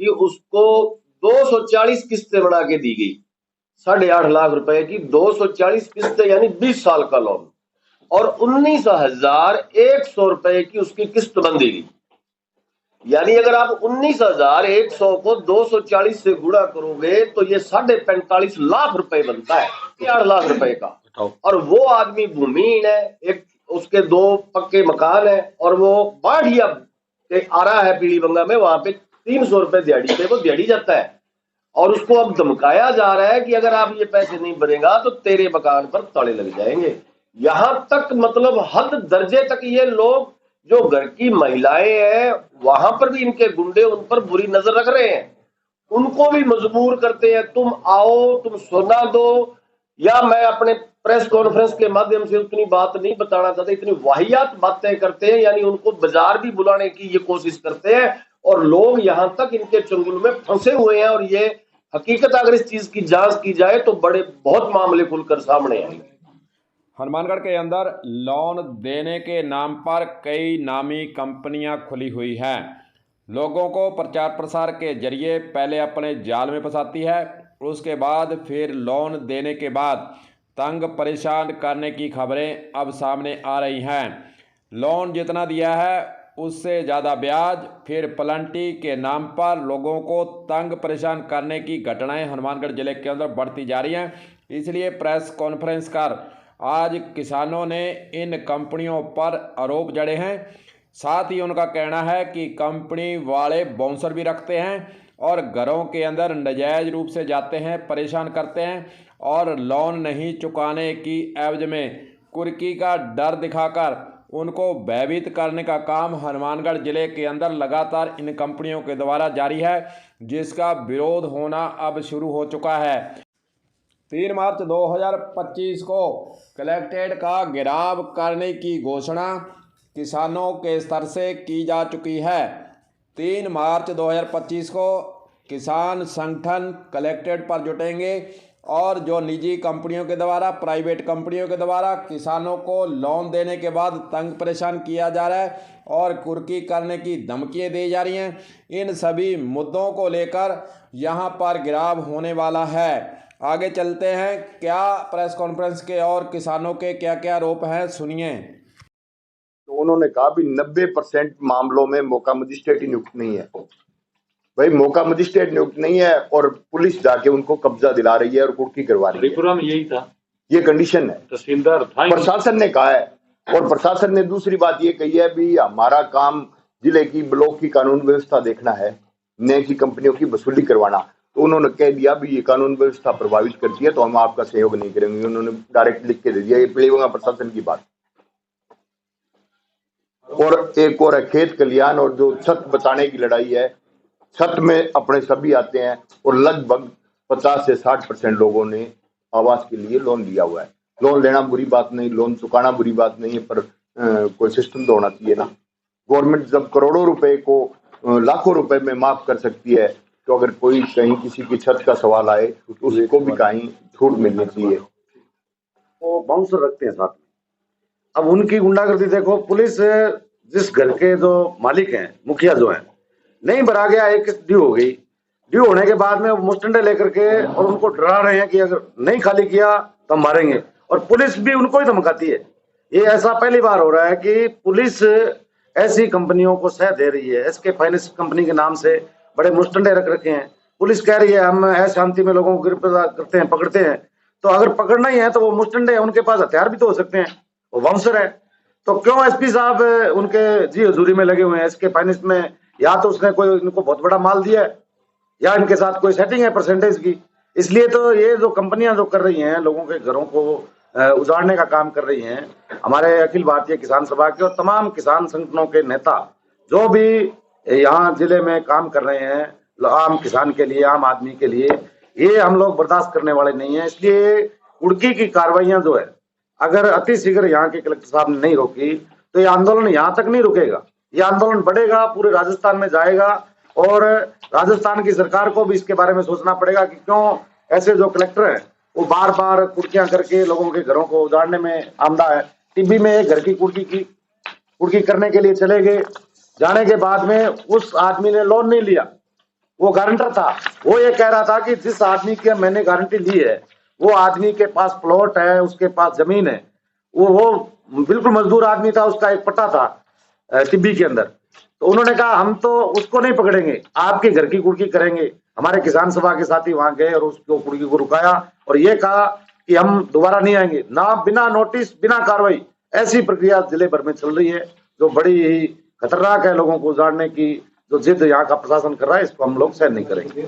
कि उसको 240 किस्तें बना के दी गई, 8.5 लाख रुपए की 240 किस्तें, यानी 20 साल का लोन, और 19,100 रुपए की उसकी किस्त बन दी गई। यानी अगर आप 19,100 को 240 से गुणा करोगे तो ये 45.5 लाख रुपए बनता है, 8 लाख रुपए का। और वो आदमी भूमिहीन है, एक उसके 2 पक्के मकान है, और वो बाढ़िया आ रहा है पीलीबंगा में, वहां पे 300 रुपए दिहाड़ी पे वो दिहाड़ी जाता है, और उसको अब धमकाया जा रहा है कि अगर आप ये पैसे नहीं भरेगा तो तेरे मकान पर ताले लग जाएंगे। यहां तक मतलब हद दर्जे तक ये लोग, जो घर की महिलाएं हैं वहां पर भी इनके गुंडे उन पर बुरी नजर रख रहे हैं, उनको भी मजबूर करते हैं, तुम आओ, तुम सोना दो। या मैं अपने प्रेस कॉन्फ्रेंस के माध्यम से उतनी बात नहीं बताना चाहता, इतनी वाहियात बातें करते हैं, यानी उनको बाजार भी बुलाने की ये कोशिश करते हैं, और लोग यहां तक इनके चंगुल में फंसे हुए हैं। और ये हकीकत अगर इस चीज की जांच की जाए तो बहुत मामले खुलकर सामने आएंगे। हनुमानगढ़ के अंदर लोन देने के नाम पर कई नामी कंपनियां खुली हुई हैं। लोगों को प्रचार प्रसार के जरिए पहले अपने जाल में फंसाती है, उसके बाद फिर लोन देने के बाद तंग परेशान करने की खबरें अब सामने आ रही हैं। लोन जितना दिया है उससे ज़्यादा ब्याज, फिर प्लांटी के नाम पर लोगों को तंग परेशान करने की घटनाएं हनुमानगढ़ जिले के अंदर बढ़ती जा रही हैं। इसलिए प्रेस कॉन्फ्रेंस कर आज किसानों ने इन कंपनियों पर आरोप जड़े हैं। साथ ही उनका कहना है कि कंपनी वाले बाउंसर भी रखते हैं और घरों के अंदर नाजायज रूप से जाते हैं, परेशान करते हैं, और लोन नहीं चुकाने की एवज में कुर्की का डर दिखाकर उनको भयभीत करने का काम हनुमानगढ़ जिले के अंदर लगातार इन कंपनियों के द्वारा जारी है, जिसका विरोध होना अब शुरू हो चुका है। 3 मार्च 2025 को कलेक्ट्रेट का घेराव करने की घोषणा किसानों के स्तर से की जा चुकी है। 3 मार्च 2025 को किसान संगठन कलेक्ट्रेट पर जुटेंगे और जो निजी कंपनियों के द्वारा, प्राइवेट कंपनियों के द्वारा किसानों को लोन देने के बाद तंग परेशान किया जा रहा है और कुर्की करने की धमकियां दी जा रही हैं, इन सभी मुद्दों को लेकर यहां पर घेराव होने वाला है। आगे चलते हैं, क्या प्रेस कॉन्फ्रेंस के और किसानों के क्या क्या आरोप हैं, सुनिए। तो उन्होंने कहा भी 90% मामलों में मौका मजिस्ट्रेट ही नियुक्त नहीं है। भाई मौका मजिस्ट्रेट नियुक्त नहीं है और पुलिस जाके उनको कब्जा दिला रही है और कुर्की करवा रही है। त्रिपुरा में यही था, ये कंडीशन है। तहसीलदार था, प्रशासन ने कहा है, और प्रशासन ने दूसरी बात ये कही है भी हमारा काम जिले की, ब्लॉक की कानून व्यवस्था देखना है, नए की कंपनियों की वसूली करवाना। तो उन्होंने कह दिया भी ये कानून व्यवस्था प्रभावित करती है तो हम आपका सहयोग नहीं करेंगे। उन्होंने डायरेक्ट लिख के दे दिया। ये पीलीबंगा प्रशासन की बात। और एक और खेत कल्याण और जो छत बचाने की लड़ाई है, छत में अपने सभी आते हैं और लगभग 50 से 60% लोगों ने आवास के लिए लोन लिया हुआ है। लोन लेना बुरी बात नहीं, लोन चुकाना बुरी बात नहीं है, पर कोई सिस्टम तो होना चाहिए ना। गवर्नमेंट जब करोड़ों रुपए को लाखों रुपए में माफ कर सकती है, तो अगर कोई कहीं किसी की छत का सवाल आए तो उसको भी कहीं छूट मिलनी चाहिए। वो बाउंसर रखते हैं साथ में। अब उनकी गुंडागर्दी देखो, पुलिस जिस घर के जो मालिक हैं, मुखिया जो हैं, नहीं भरा गया, एक ड्यू हो गई, ड्यू होने के बाद में मुस्टंडे लेकर के और उनको डरा रहे हैं कि अगर नहीं खाली किया तो हम मारेंगे, और पुलिस भी उनको ही धमकाती है। ये ऐसा पहली बार हो रहा है कि पुलिस ऐसी कंपनियों को सह दे रही है। एसके फाइनेंस कंपनी के नाम से बड़े मुस्टंडे रख रखे हैं। पुलिस कह रही है हम अशांति में लोगों को गिरफ्तार करते हैं, पकड़ते हैं। तो अगर पकड़ना ही है तो वो मुस्टंडे हैं, उनके पास हथियार भी तो हो सकते हैं, वो बाउंसर है। तो क्यों एसपी साहब उनके जी हजूरी में लगे हुए हैं? एसके फाइनेंस में या तो उसने कोई इनको बहुत बड़ा माल दिया है या इनके साथ कोई सेटिंग है परसेंटेज की। इसलिए तो ये जो कंपनियां जो कर रही हैं, लोगों के घरों को उजाड़ने का काम कर रही हैं, हमारे अखिल भारतीय किसान सभा के और तमाम किसान संगठनों के नेता जो भी यहाँ जिले में काम कर रहे हैं आम किसान के लिए, आम आदमी के लिए, ये हम लोग बर्दाश्त करने वाले नहीं है। इसलिए कुर्की की कार्रवाइयां जो है, अगर अति शीघ्र यहाँ के कलेक्टर साहब ने नहीं रोकी तो ये आंदोलन यहाँ तक नहीं रुकेगा। ये आंदोलन बढ़ेगा, पूरे राजस्थान में जाएगा, और राजस्थान की सरकार को भी इसके बारे में सोचना पड़ेगा कि क्यों ऐसे जो कलेक्टर हैं वो बार बार कुर्कियां करके लोगों के घरों को उजाड़ने में आमदा है। टीबी में एक घर की कुर्की करने के लिए चले गए, जाने के बाद में उस आदमी ने लोन नहीं लिया, वो गारंटर था, वो ये कह रहा था कि जिस आदमी की मैंने गारंटी ली है वो आदमी के पास प्लॉट है, उसके पास जमीन है, वो बिल्कुल मजदूर आदमी था, उसका एक पट्टा था टिब्बी के अंदर। तो उन्होंने कहा हम तो उसको नहीं पकड़ेंगे, आपके घर की कुर्की करेंगे। हमारे किसान सभा के साथी वहां गए और उसको कुर्की को रुकाया और ये कहा कि हम दोबारा नहीं आएंगे ना, बिना नोटिस बिना कार्रवाई। ऐसी प्रक्रिया जिले भर में चल रही है जो बड़ी ही खतरनाक है। लोगों को जानने की जो जिद यहाँ का प्रशासन कर रहा है इसको हम लोग सहन नहीं करेंगे।